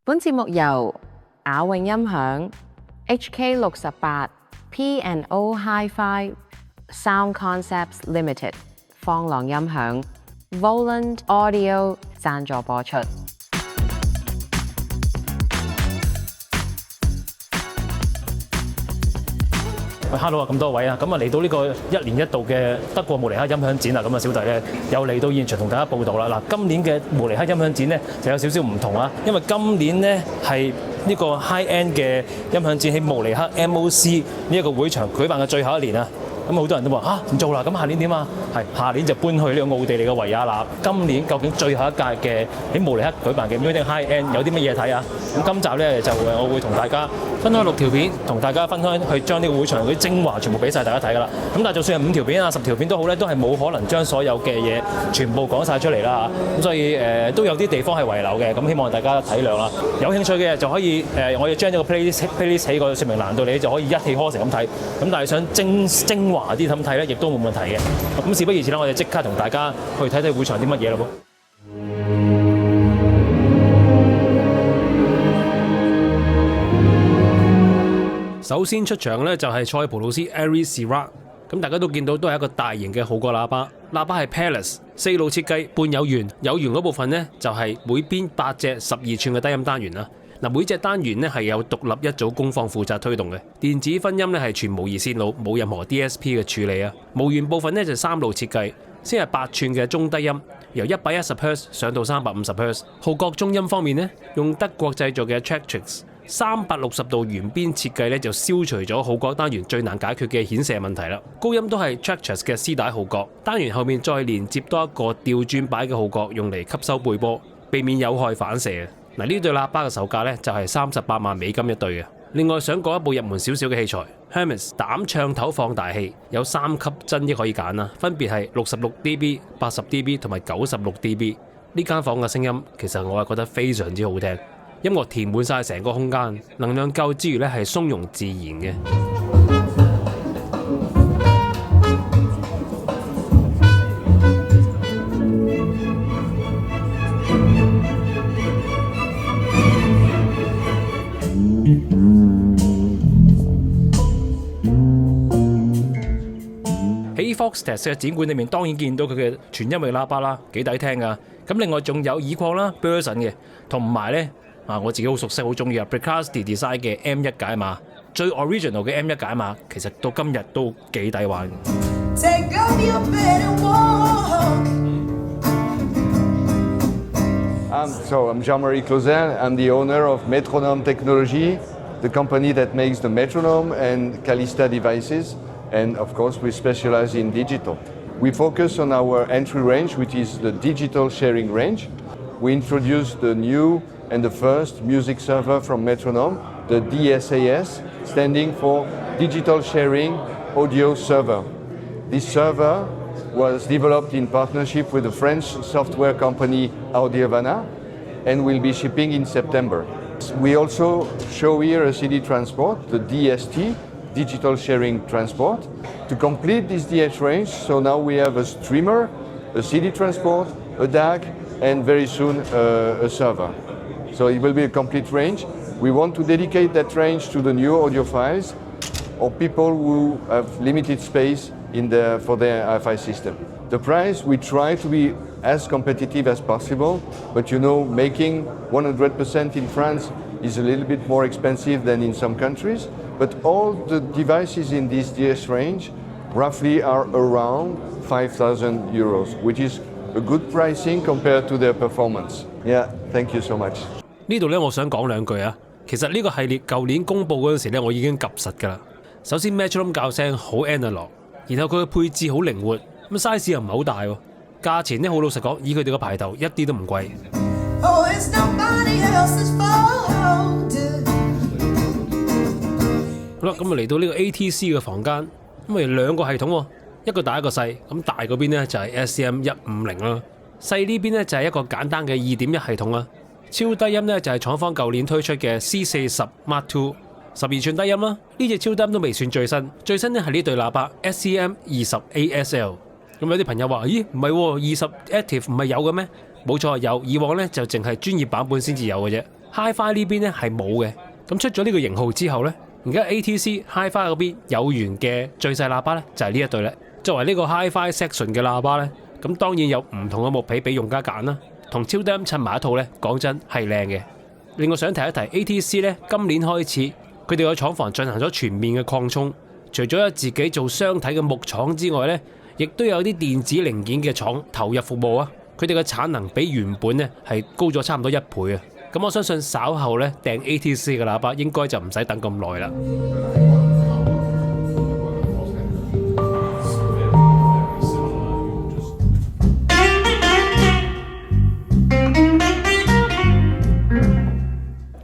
本節目由雅詠音響、HK68、P&O Hi-Fi、Sound Concepts Limited、放浪音響、Volant Audio 贊助播出。Hello 啊，咁多位啊，咁啊嚟到呢個一年一度嘅德國慕尼黑音響展啦，咁啊小弟咧又嚟到現場同大家報道啦。嗱，今年嘅慕尼黑音響展咧就有少少唔同啊，因為今年咧係呢個 high end 嘅音響展喺慕尼黑 MOC 呢一個會場舉辦嘅最後一年啊。咁好多人都話唔做啦，咁下年點啊？係下年就搬去呢個奧地利嘅維也納。今年究竟最後一屆嘅喺慕尼黑舉辦嘅 Munich High End 有啲乜嘢睇啊？咁今集咧就我會同大家分開6條片，同大家分開去將呢個會場嗰啲精華全部俾晒大家睇㗎啦。咁但係就算係5條片啊、10條片都好咧，都係冇可能將所有嘅嘢全部講晒出嚟啦。咁所以都有啲地方係遺留嘅，咁希望大家體諒啦。有興趣嘅就可以我要將呢個 playlist 喺個說明欄度，你就可以一氣呵成咁睇。咁但係想精華啲咁睇咧，亦都冇問題嘅。咁事不宜遲啦，我哋即刻同大家去睇睇會場啲乜嘢咯噃。首先出場咧就係塞浦路斯 Aries Syrah， 咁大家都見到都係一個大型嘅號角喇叭，喇叭係 Palace 4路設計，半有圓，有圓嗰部分呢，就係每邊8隻12寸嘅低音單元啦。嗱，每隻單元咧係有獨立一組功放負責推動嘅，電子分音咧係全模擬線路，冇任何 DSP 嘅處理啊。無弦部分咧就3路設計，先係8寸嘅中低音，由110 Hz 上到350 Hz。號角中音方面咧，用德國製造嘅 Tractrix 360度圓邊設計咧，就消除咗號角單元最難解決嘅顯射問題啦。高音都係 Tractrix 嘅絲帶號角，單元後面再連接多一個調轉擺嘅號角，用嚟吸收背波，避免有害反射。嗱，呢對喇叭嘅售價咧就係38萬美金一對嘅。另外想講一部入門少少嘅器材 Hermes 膽唱頭放大器，有3級增益可以揀啦，分別係66 dB、80 dB 同埋96 dB。呢間房嘅聲音其實我係覺得非常之好聽，音樂填滿晒成個空間，能量夠之餘咧係鬆容自然嘅。喺 Foxtest 嘅展館裏面，當然見到佢嘅全音域喇叭啦，幾抵聽噶。咁另外仲有耳礦啦 Burson 嘅，同埋咧我自己好熟悉、好中意啊 Precasti Design 嘅 M1 解碼，最 original 嘅 M1 解碼，其實到今日都幾抵玩。So I'm Jean-Marie Clauzel. I'm the owner of Metronome Technology, the company that makes the metronome and Callista devices. And of course, we specialize in digital. We focus on our entry range, which is the digital sharing range. We introduced the new and the first music server from Metronome, the DSAS, standing for Digital Sharing Audio Server. This server was developed in partnership with the French software company Audiovana and will be shipping in September. We also show here a CD transport, the DST, Digital Sharing Transport, to complete this DH range. So now we have a streamer, a CD transport, a DAC, and very soon a server. So it will be a complete range. We want to dedicate that range to the new audiophiles or people who have limited space for their hi-fi system. The price, we try to be as competitive as possible, but making 100% in France is a little bit more expensive than in some countries. But all the devices in this DS range roughly are around 5,000 euros, which is a good pricing compared to their performance. Yeah, thank you so much. 呢度咧，我想講兩句啊。其實呢個系列舊年公佈嗰陣時咧，我已經及實㗎啦。首先 Metronome 教聲好 analog， 然後佢嘅配置好靈活，咁 size 又唔係好大喎。價錢咧好老實講，以佢哋個牌頭一啲都唔貴。好啦，咁啊嚟到呢個 ATC 嘅房間，咁啊兩個系統喎，一個大一個細。咁大嗰邊咧就係 SCM150啦，細呢邊咧就係一個簡單嘅2.1系統啦。超低音咧就係廠方舊年推出嘅 C40 Mark II 12寸低音啦。呢隻超低音都未算最新，最新咧係呢對喇叭 SCM20 ASL。咁有啲朋友話：咦，唔係喎，20 Active 唔係有嘅咩？冇錯，有。以往咧就淨係專業版本先至有嘅啫。Hi-Fi 呢邊咧係冇嘅。咁出咗呢個型號之後呢，而家 ATC Hi-Fi 嗰邊有緣嘅最細喇叭呢，就係呢一對咧。作為呢個 Hi-Fi section 嘅喇叭呢，咁當然有唔同嘅木皮俾用家揀啦，同超低音襯埋一套呢，講真係靚嘅。另外想提一提 ATC 呢，今年開始佢哋個廠房進行咗全面嘅擴充，除咗有自己做雙體嘅木廠之外呢，亦都有啲電子零件嘅廠投入服務啊。佢哋嘅產能比原本呢係高咗差唔多1倍啊。咁我相信稍後呢訂 ATC 嘅喇叭應該就唔使等咁耐啦。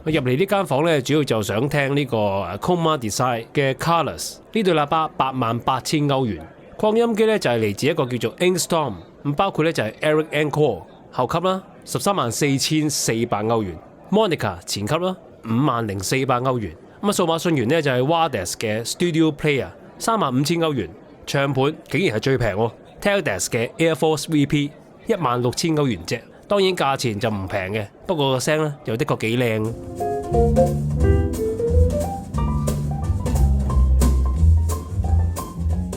我入嚟呢間房呢，主要就想聽呢個 Coma Design 嘅 Colors 呢對喇叭88,000歐元。擴音機呢就係嚟自一個叫做 Ainstorm， 咁包括呢就係 Eric Encore 後級啦，134,400歐元 ；Monica 前級啦，50,400歐元。咁數碼信源呢就係 Wardes 嘅 Studio Player 35,000歐元。唱盤竟然係最平喎 ，Teldez 嘅 Air Force VP 16,000歐元啫。當然價錢就唔平嘅，不過個聲咧又的確幾靚。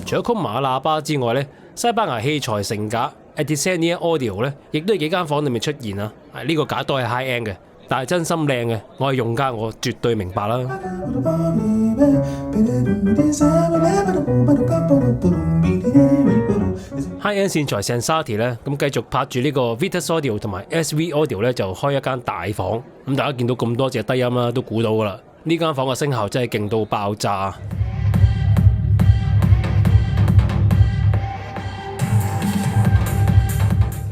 除咗 Coma 喇叭之外咧，西班牙器材成架 Edisenia Audio 咧，亦都係幾間房裏面出現啊！呢個架都係 high end 嘅，但係真心靚嘅，我係用家，我絕對明白啦。High end 線材 Sensati 咧，咁繼續拍住呢個 Vitas Audio 同埋 SV Audio 咧，就開一間大房。咁大家見到咁多隻低音啦，都估到噶啦。呢間房嘅聲效真係勁到爆炸。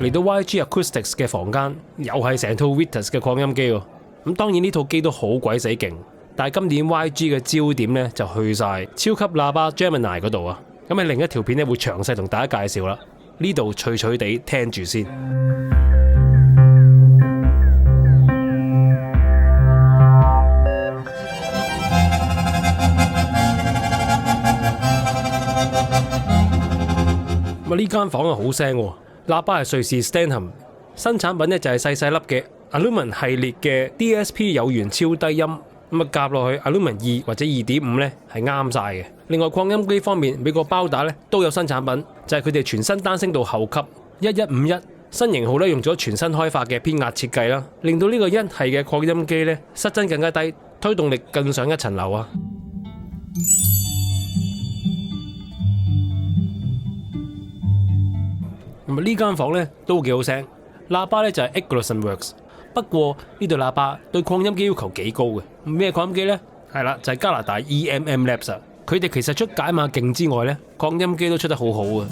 嚟到 YG Acoustics 嘅房間，又係成套 Vitas 嘅擴音機喎。咁當然呢套機都好鬼死勁，但係今年 YG 嘅焦點呢，就去晒超級喇叭 Gemini 嗰度啊。咁喺另一條片呢，會詳細同大家介紹啦。呢度脆脆地聽住先。咁呢間房啊好聲喎。喇叭係瑞士 Stenham， 新產品呢就係細細粒嘅 Alumen 系列嘅 DSP 有源超低音，咁啊夾落去 Alumen 2或者 2.5 呢係啱晒嘅。另外擴音機方面，美國包打呢都有新產品，就係佢哋全新單聲道後級1151新型號呢，用咗全新開發嘅偏壓設計啦，令到呢個一系嘅擴音機呢失真更加低，推動力更上一層樓啊！呢間房咧都幾好聲，喇叭咧就係 Igleson Works， 不過呢對喇叭對擴音機要求幾高嘅。咩擴音機呢？係啦，就係加拿大 EMM Labs， 佢哋其實出解碼勁之外咧，擴音機都出得好好啊。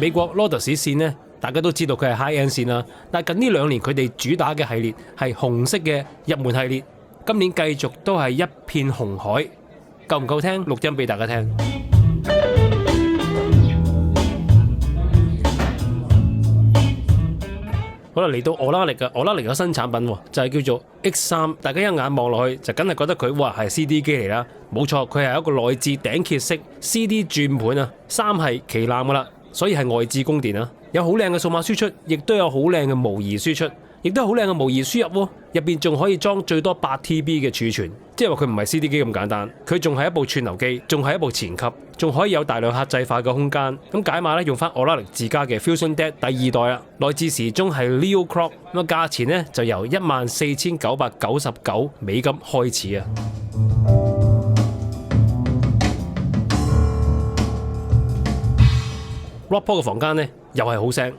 美國 Lotus 線呢，大家都知道佢係 High End 線啦，但係近呢2年佢哋主打嘅系列係紅色嘅入門系列，今年繼續都係一片紅海。夠唔夠聽？錄音俾大家聽。好啦，嚟到俄拉力嘅，俄拉力有新產品喎，就係叫做 X3。大家一眼望落去就梗係覺得佢哇係 CD 機嚟啦，冇錯，佢係一個內置頂揭式 CD 轉盤啊，3係旗艦噶啦，所以係外置供電啊，有好靚嘅數碼輸出，亦都有好靚嘅模擬輸出。亦都好靚嘅模擬輸入喎，入邊仲可以裝最多8TB 嘅儲存，即係話佢唔係 CD 機咁簡單，佢仲係一部串流機，仲係一部前級，仲可以有大量客製化嘅空間。咁解碼咧用翻 Auralic 自家嘅 Fusion DAC 第2代啦，內置時鐘係 Leo Clock， 咁價錢呢就由14,999美金開始啊。Rockport 嘅房間呢又係好聲，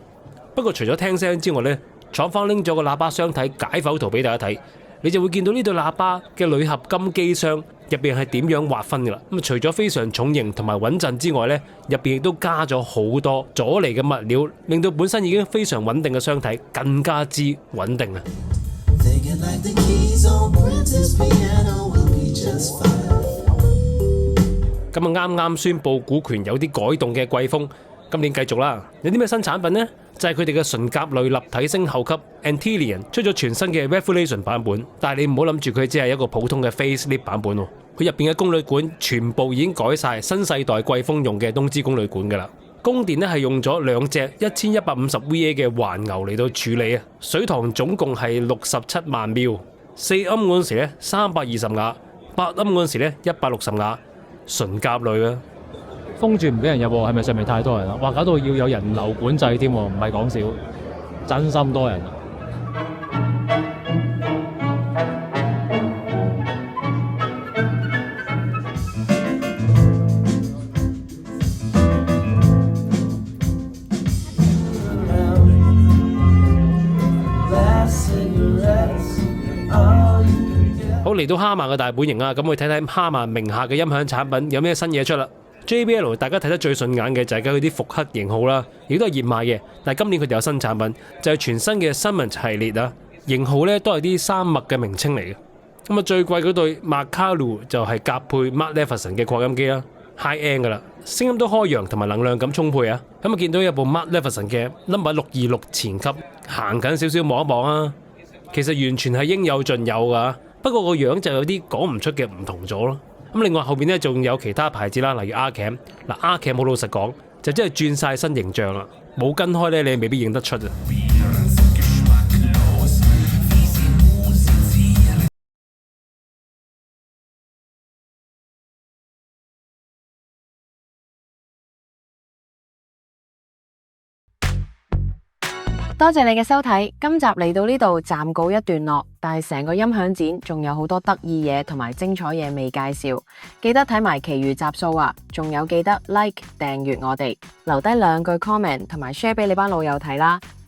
不過除咗聽聲之外呢，廠方拎咗個喇叭箱體解剖圖俾大家睇，你就會見到呢對喇叭嘅鋁合金機箱入邊係點樣劃分噶啦。咁除咗非常重型同埋穩陣之外呢，入邊亦都加咗好多阻尼嘅物料，令到本身已經非常穩定嘅箱體更加之穩定啊！咁啊啱啱宣布股權有啲改動嘅貴豐，今年繼續啦，有啲咩新產品呢？就係佢哋嘅純甲類立體聲後級 Antlion 出咗全新嘅 Revelation 版本，但係你唔好諗住佢只係一個普通嘅 Facelift 版本喎，佢入邊嘅功率管全部已經改晒新世代貴豐用嘅東芝功率管噶啦。供電咧係用咗2隻1150VA 嘅環牛嚟到處理啊，水塘總共係67萬秒，4盎嗰陣時咧320瓦，8盎嗰陣時咧160瓦，純甲類啊。封住唔俾人入喎，係咪上面太多人啦？哇，搞到要有人流管制添喎，唔係講笑，真心多人。好，嚟到哈曼嘅大本營啊，咁我哋睇睇哈曼名下嘅音響產品有咩新嘢出啦。JBL 大家睇得最順眼嘅就係佢啲復刻型號啦，亦都係熱賣嘅。但係今年佢哋有新產品，就係全新嘅 Summit 系列啊，型號咧都係啲山脈嘅名稱嚟嘅。咁啊最貴嗰對 Makalu 就係夾配 Mark Levinson 嘅擴音機啦 ，high end 噶啦，聲音都開揚同埋能量感充沛啊。咁啊見到有部 Mark Levinson 嘅 Number 626前級行緊少少望一望啊，其實完全係應有盡有噶。不過個樣就有啲講唔出嘅唔同咗咯。咁另外後邊咧仲有其他牌子啦，例如 Arcam。嗱 Arcam 好老實講，就真係轉晒新形象啦，冇跟開咧，你未必認得出啊。多謝你嘅收睇，今集嚟到呢度暫告一段落，但係成個音響展仲有好多得意嘢同埋精彩嘢未介紹，記得睇埋其餘集數啊！仲有記得 like 訂閱我哋，留低2句 comment 同埋 share 俾你班老友睇啦〜